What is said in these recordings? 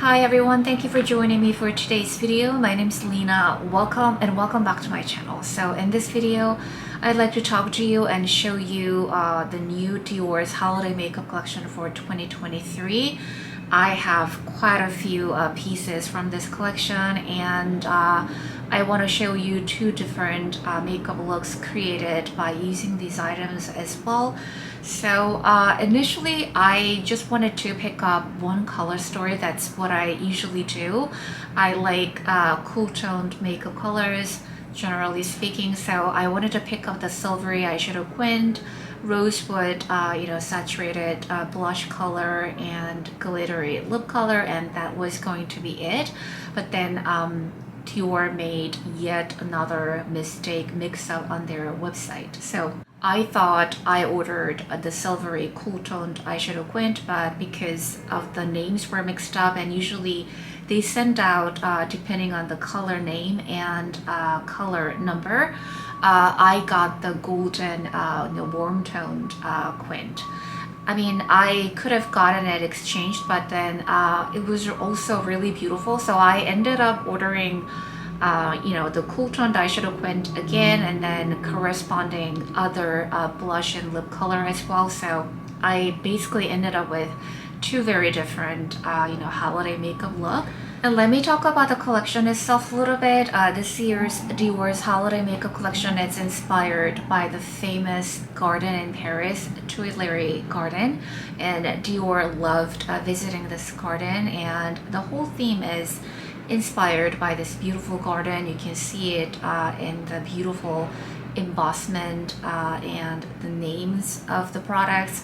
Hi everyone, thank you for joining me for today's video. My name is Lena. Welcome back to my channel. So in this video, I'd like to talk to you and show you the new Dior's holiday makeup collection for 2023. I have quite a few pieces from this collection, and I want to show you two different makeup looks created by using these items as well. So initially I just wanted to pick up one color story. That's what I usually do. I like cool toned makeup colors, generally speaking, so I wanted to pick up the silvery eyeshadow quint, rosewood saturated blush color, and glittery lip color, and that was going to be it. But then Dior made yet another mistake mix-up on their website. So I thought I ordered the silvery cool toned eyeshadow quint, but because of the names were mixed up, and usually they send out depending on the color name and color number, I got the golden warm toned quint. I mean, I could have gotten it exchanged, but then it was also really beautiful. So I ended up ordering, the cool toned eyeshadow quint again, and then corresponding other blush and lip color as well. So I basically ended up with two very different, holiday makeup look. And let me talk about the collection itself a little bit. This year's Dior's holiday makeup collection is inspired by the famous garden in Paris, Tuileries Garden, and Dior loved visiting this garden, and the whole theme is inspired by this beautiful garden. You can see it in the beautiful embossment and the names of the products.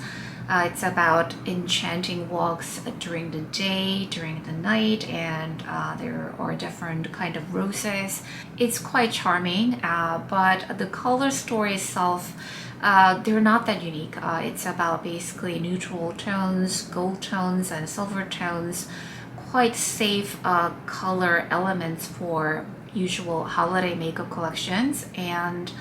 It's about enchanting walks during the day, during the night, and there are different kind of roses. It's quite charming, but the color story itself, they're not that unique. It's about basically neutral tones, gold tones, and silver tones. Quite safe color elements for usual holiday makeup collections, and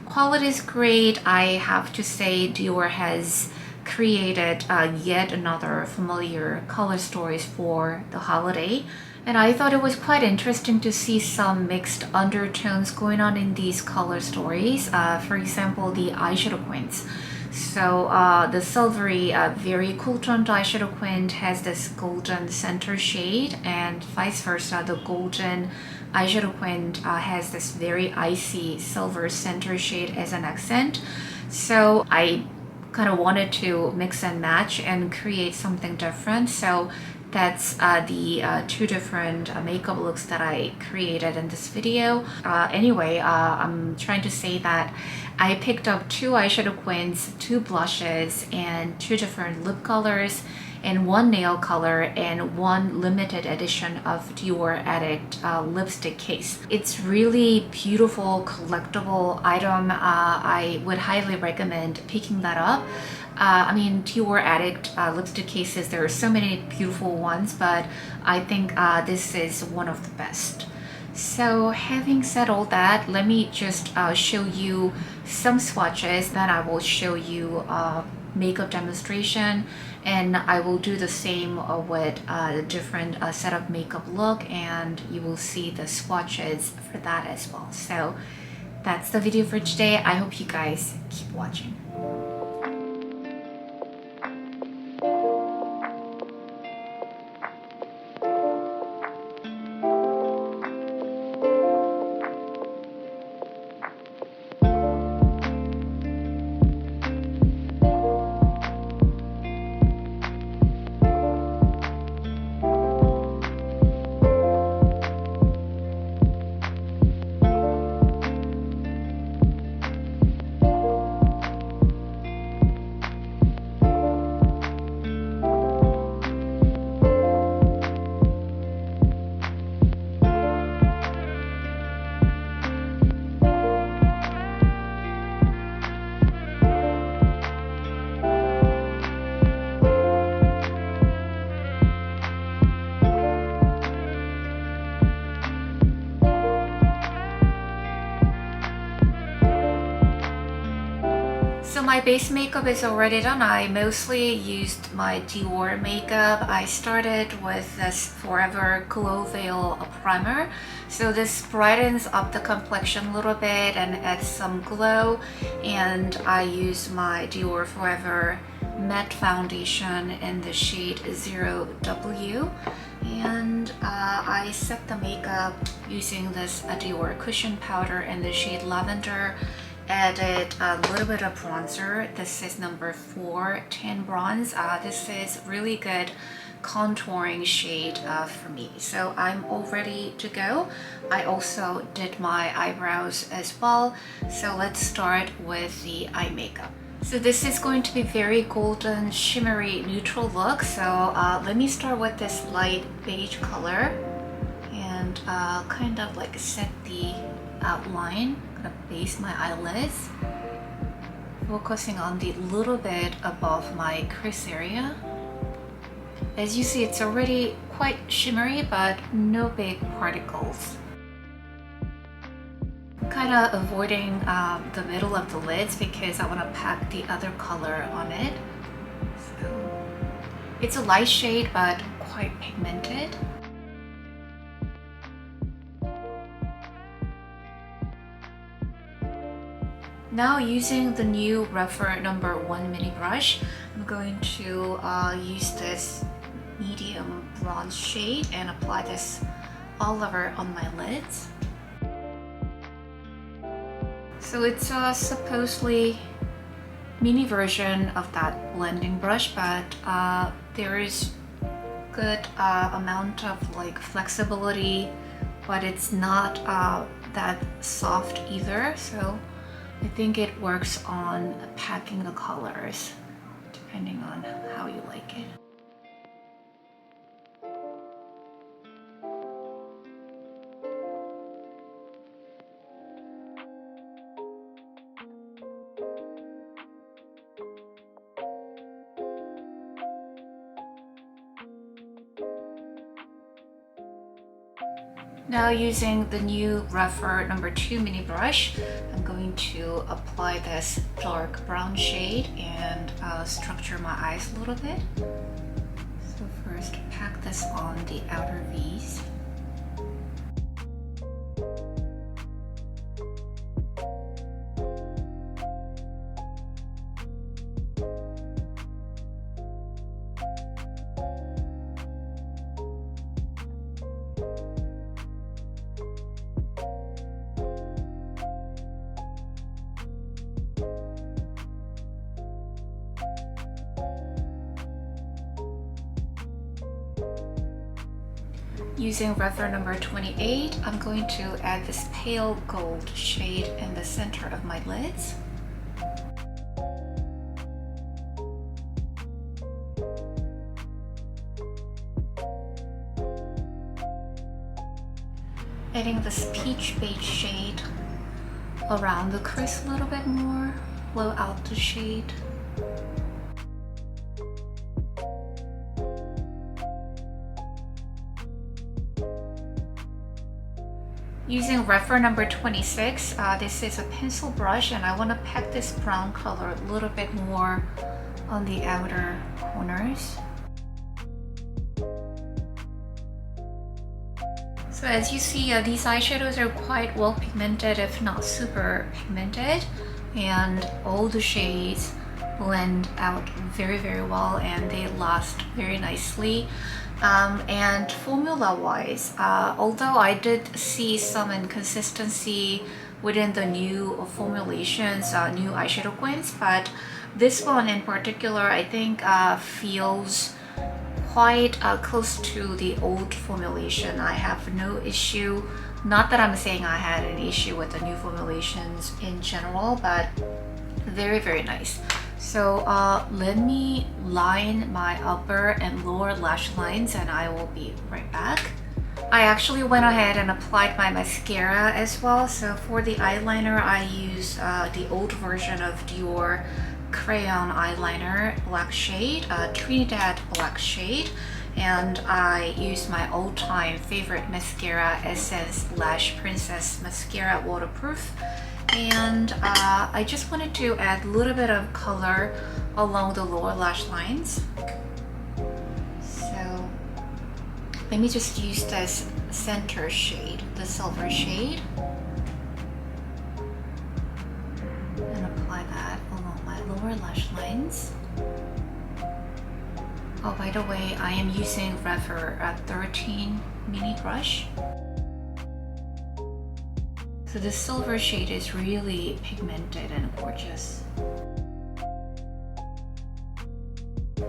quality is great. I have to say Dior has created yet another familiar color stories for the holiday, and I thought it was quite interesting to see some mixed undertones going on in these color stories. For example, the eyeshadow quints. So the silvery, very cool toned eyeshadow quint has this golden center shade, and vice versa, the golden eyeshadow quint has this very icy silver center shade as an accent. So I kind of wanted to mix and match and create something different. So that's the two different makeup looks that I created in this video. Anyway, I'm trying to say that I picked up two eyeshadow quints, two blushes, and two different lip colors, and one nail color, and one limited edition of Dior Addict lipstick case. It's really beautiful collectible item. I would highly recommend picking that up. I mean, Dior Addict lipstick cases, there are so many beautiful ones, but I think this is one of the best. So having said all that, let me just show you some swatches. Then I will show you makeup demonstration, and I will do the same with a different set of makeup look, and you will see the swatches for that as well. So that's the video for today. I hope you guys keep watching. So my base makeup is already done. I mostly used my Dior makeup. I started with this Forever Glow Veil primer. So this brightens up the complexion a little bit and adds some glow. And I use my Dior Forever Matte Foundation in the shade 0W. And I set the makeup using this Dior Cushion Powder in the shade Lavender. Added a little bit of bronzer. This is number 4 Tan Bronze. This is really good contouring shade for me. So I'm all ready to go. I also did my eyebrows as well. So let's start with the eye makeup. So this is going to be very golden, shimmery, neutral look. So let me start with this light beige color and kind of like set the outline. I'm gonna base my eyelids, focusing on the little bit above my crease area. As you see, it's already quite shimmery, but no big particles. Kind of avoiding the middle of the lids because I want to pack the other color on it. So it's a light shade, but quite pigmented. Now using the new Reivew number 1 mini brush, I'm going to use this medium bronze shade and apply this all over on my lids. So it's a supposedly mini version of that blending brush, but there is good amount of like flexibility, but it's not that soft either. So I think it works on packing the colors depending on how you like it. Now using the new Reivew number 2 mini brush, I'm going to apply this dark brown shade and structure my eyes a little bit. So first pack this on the outer V's. Using Reivew number 28, I'm going to add this pale gold shade in the center of my lids. Adding this peach beige shade around the crease a little bit more, blow out the shade. Using Reivew number 26, this is a pencil brush and I want to pack this brown color a little bit more on the outer corners. So as you see, these eyeshadows are quite well pigmented, if not super pigmented, and all the shades blend out very well and they last very nicely. And formula wise, although I did see some inconsistency within the new formulations, new eyeshadow quints, but this one in particular I think feels quite close to the old formulation. I have no issue, not that I'm saying I had an issue with the new formulations in general, but very nice. So let me line my upper and lower lash lines and I will be right back. I actually went ahead and applied my mascara as well. So for the eyeliner, I use the old version of Dior crayon eyeliner, black shade, Trinidad black shade. And I use my all-time favorite mascara, Essence Lash Princess Mascara Waterproof. And I just wanted to add a little bit of color along the lower lash lines. So let me just use this center shade, the silver shade, and apply that along my lower lash lines. Oh, by the way, I am using Reivew 13 mini brush. So the silver shade is really pigmented and gorgeous.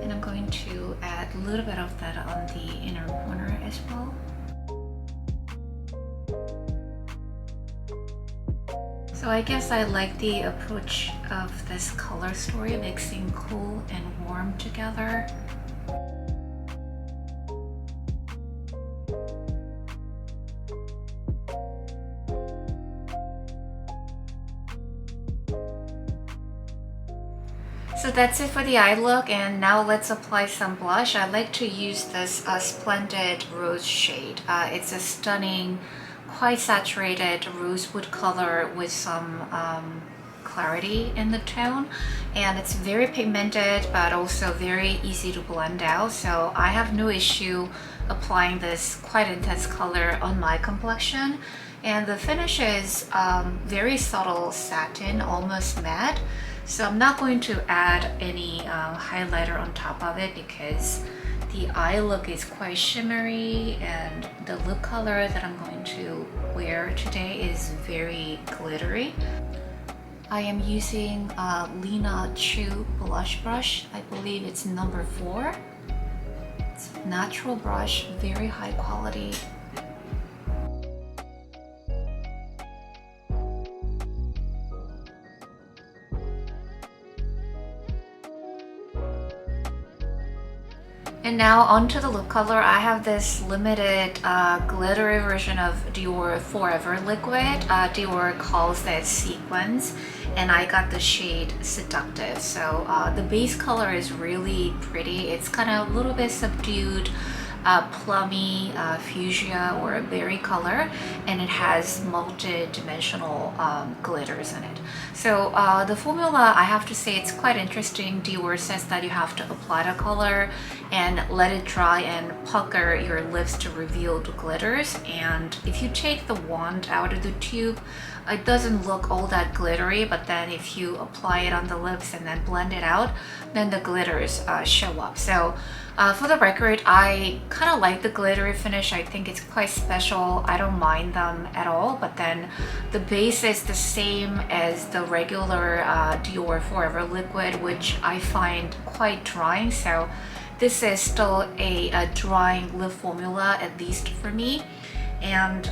And I'm going to add a little bit of that on the inner corner as well. So I guess I like the approach of this color story, mixing cool and warm together. So that's it for the eye look, and now let's apply some blush. I like to use this Splendid Rose shade. It's a stunning, quite saturated rosewood color with some clarity in the tone, and it's very pigmented but also very easy to blend out. So I have no issue applying this quite intense color on my complexion. And the finish is very subtle satin, almost matte. So I'm not going to add any highlighter on top of it because the eye look is quite shimmery, and the lip color that I'm going to wear today is very glittery. I am using Lenallure blush brush. I believe it's number 4. It's a natural brush, very high quality. And now onto the lip color. I have this limited glittery version of Dior Forever Liquid. Dior calls that Sequins, and I got the shade Seductive. So the base color is really pretty. It's kind of a little bit subdued, plummy, fuchsia or a berry color, and it has multi-dimensional glitters in it. So the formula, I have to say, it's quite interesting. Dior says that you have to apply the color and let it dry and pucker your lips to reveal the glitters. And if you take the wand out of the tube, it doesn't look all that glittery, but then if you apply it on the lips and then blend it out, then the glitters show up. So for the record, I kind of like the glittery finish. I think it's quite special. I don't mind them at all, but then the base is the same as the regular Dior Forever Liquid, which I find quite drying. So this is still a drying lip formula, at least for me. And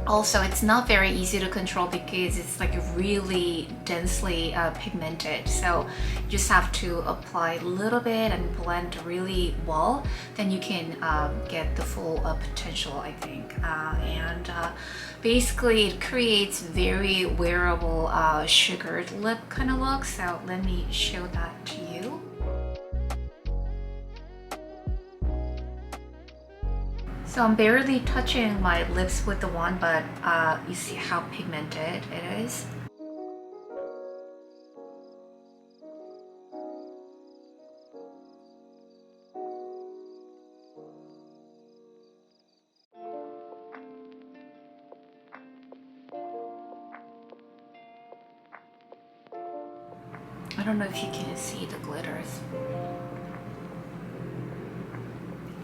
also, it's not very easy to control because it's like really densely pigmented. So you just have to apply a little bit and blend really well. Then you can get the full potential, I think. Basically, it creates very wearable sugared lip kind of look. So let me show that to you. So I'm barely touching my lips with the wand, but you see how pigmented it is. I don't know if you can see the glitters.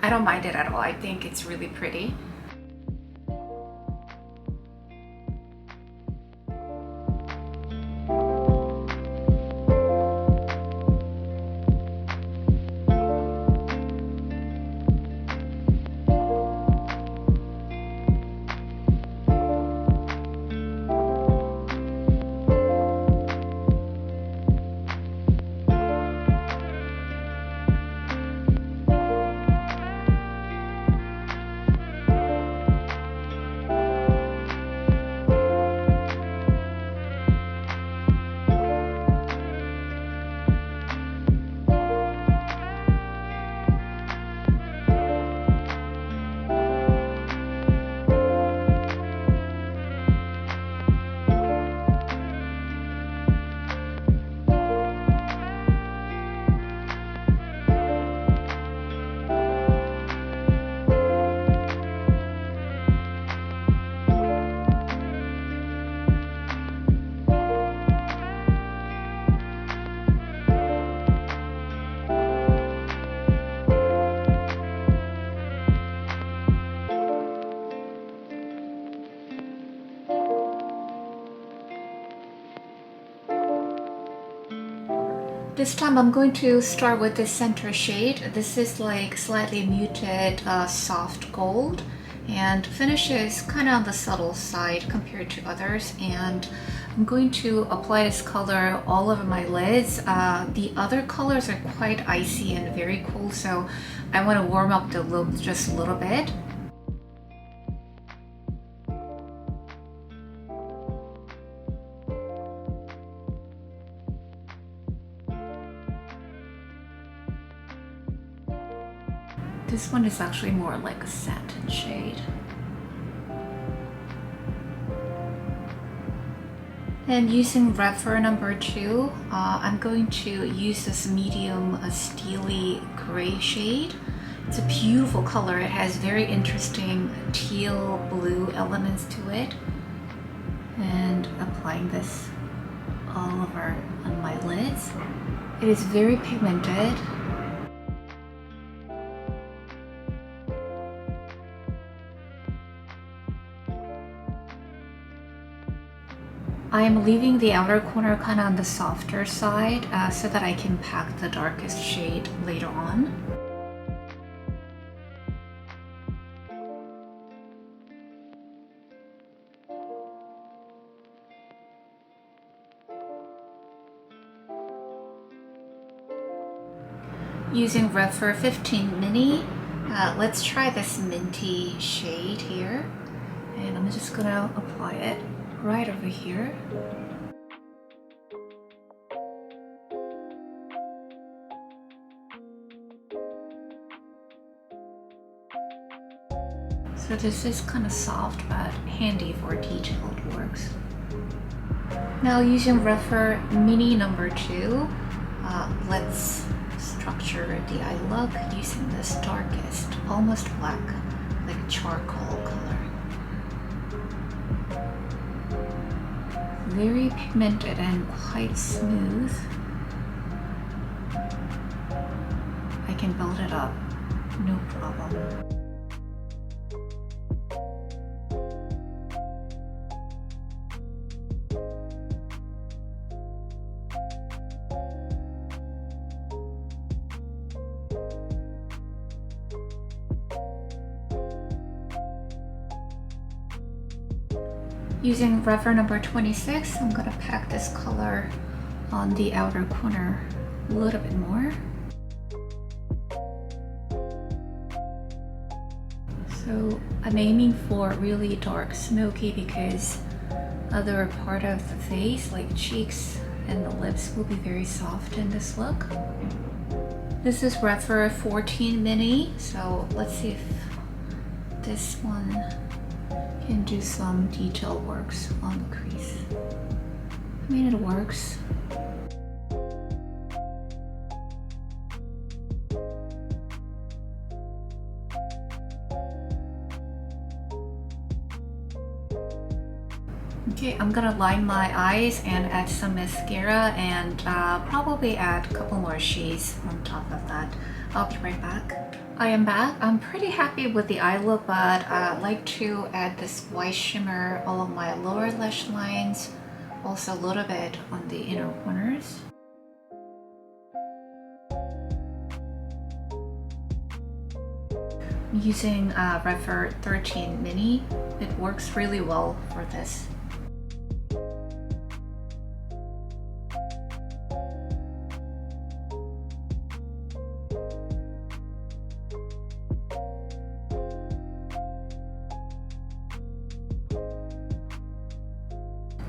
I don't mind it at all. I think it's really pretty. This time I'm going to start with the center shade. This is like slightly muted soft gold, and finish is kind of on the subtle side compared to others, and I'm going to apply this color all over my lids. The other colors are quite icy and very cool, so I want to warm up the look just a little bit. This one is actually more like a satin shade. And using Reivew number 2, I'm going to use this medium steely gray shade. It's a beautiful color. It has very interesting teal blue elements to it. And applying this all over on my lids. It is very pigmented. I am leaving the outer corner kind of on the softer side so that I can pack the darkest shade later on. Using Reivew 15 Mini, let's try this minty shade here. And I'm just gonna apply it right over here. So this is kind of soft but handy for detailed works. Now using Reivew Mini number 2, let's structure the eye look using this darkest, almost black, like charcoal color. Very pigmented and quite smooth. I can build it up, no problem. Using Reivew number 26, I'm going to pack this color on the outer corner a little bit more. So I'm aiming for really dark smoky because other part of the face, like cheeks and the lips, will be very soft in this look. This is Reivew 14 Mini, so let's see if this one can do some detail works on the crease. I mean, it works. Okay, I'm gonna line my eyes and add some mascara and probably add a couple more shades on top of that. I'll be right back. I am back. I'm pretty happy with the eye look, but I'd like to add this white shimmer along my lower lash lines, also a little bit on the inner corners. I'm using Reivew 13 Mini. It works really well for this.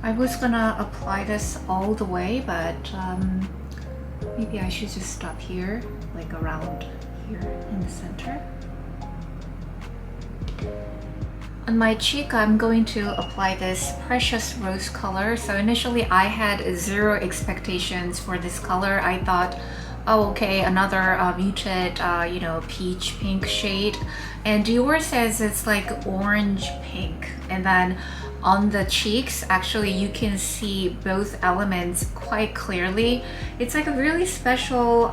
I was gonna apply this all the way, but maybe I should just stop here, like around here in the center. On my cheek, I'm going to apply this Precious Rose color. So initially I had zero expectations for this color. I thought, oh, okay, another muted, you know, peach pink shade. And Dior says it's like orange pink. And then on the cheeks, actually, you can see both elements quite clearly. It's like a really special,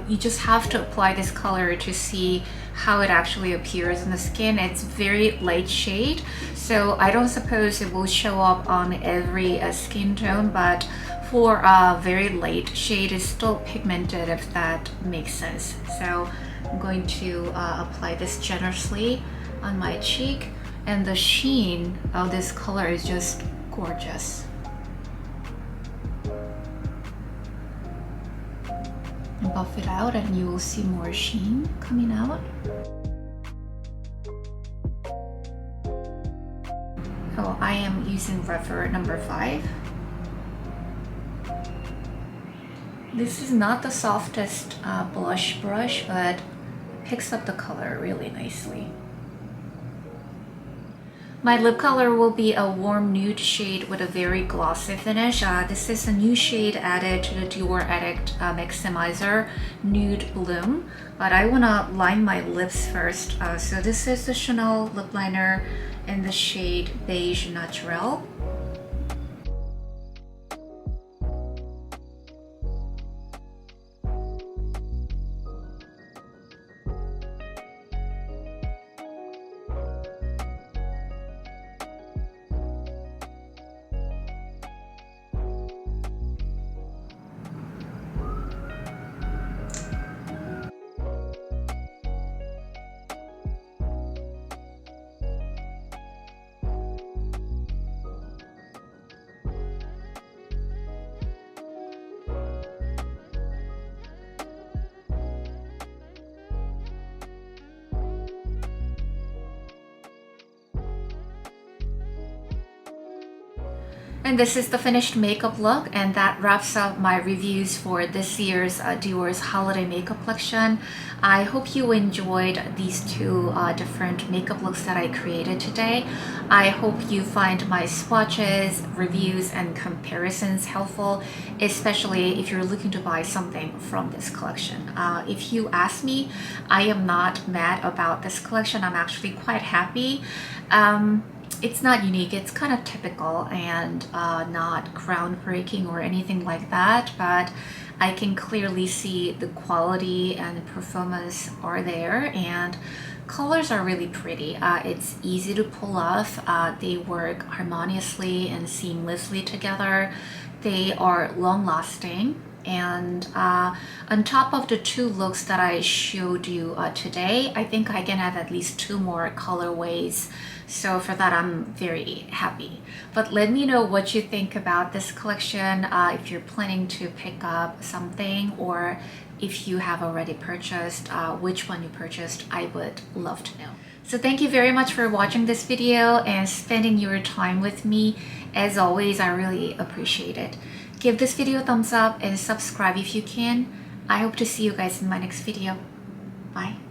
you just have to apply this color to see how it actually appears on the skin. It's very light shade, so I don't suppose it will show up on every skin tone, but for a very light shade. It's still pigmented, if that makes sense. So I'm going to apply this generously on my cheek, and the sheen of this color is just gorgeous. And buff it out and you will see more sheen coming out. Oh, I am using Reivew number 5. This is not the softest blush brush, but picks up the color really nicely. My lip color will be a warm nude shade with a very glossy finish. This is a new shade added to the Dior Addict Maximizer Nude Bloom. But I want to line my lips first. So this is the Chanel lip liner in the shade Beige Naturel. And this is the finished makeup look, and that wraps up my reviews for this year's Dior's holiday makeup collection. I hope you enjoyed these two different makeup looks that I created today. I hope you find my swatches, reviews, and comparisons helpful, especially if you're looking to buy something from this collection. If you ask me, I am not mad about this collection. I'm actually quite happy. It's not unique, it's kind of typical and not groundbreaking or anything like that, but I can clearly see the quality and performance are there, and colors are really pretty. It's easy to pull off. They work harmoniously and seamlessly together. They are long-lasting. And on top of the two looks that I showed you today, I think I can have at least 2 more colorways. So for that, I'm very happy. But let me know what you think about this collection, if you're planning to pick up something, or if you have already purchased, which one you purchased. I would love to know. So thank you very much for watching this video and spending your time with me. As always, I really appreciate it. Give this video a thumbs up and subscribe if you can. I hope to see you guys in my next video. Bye.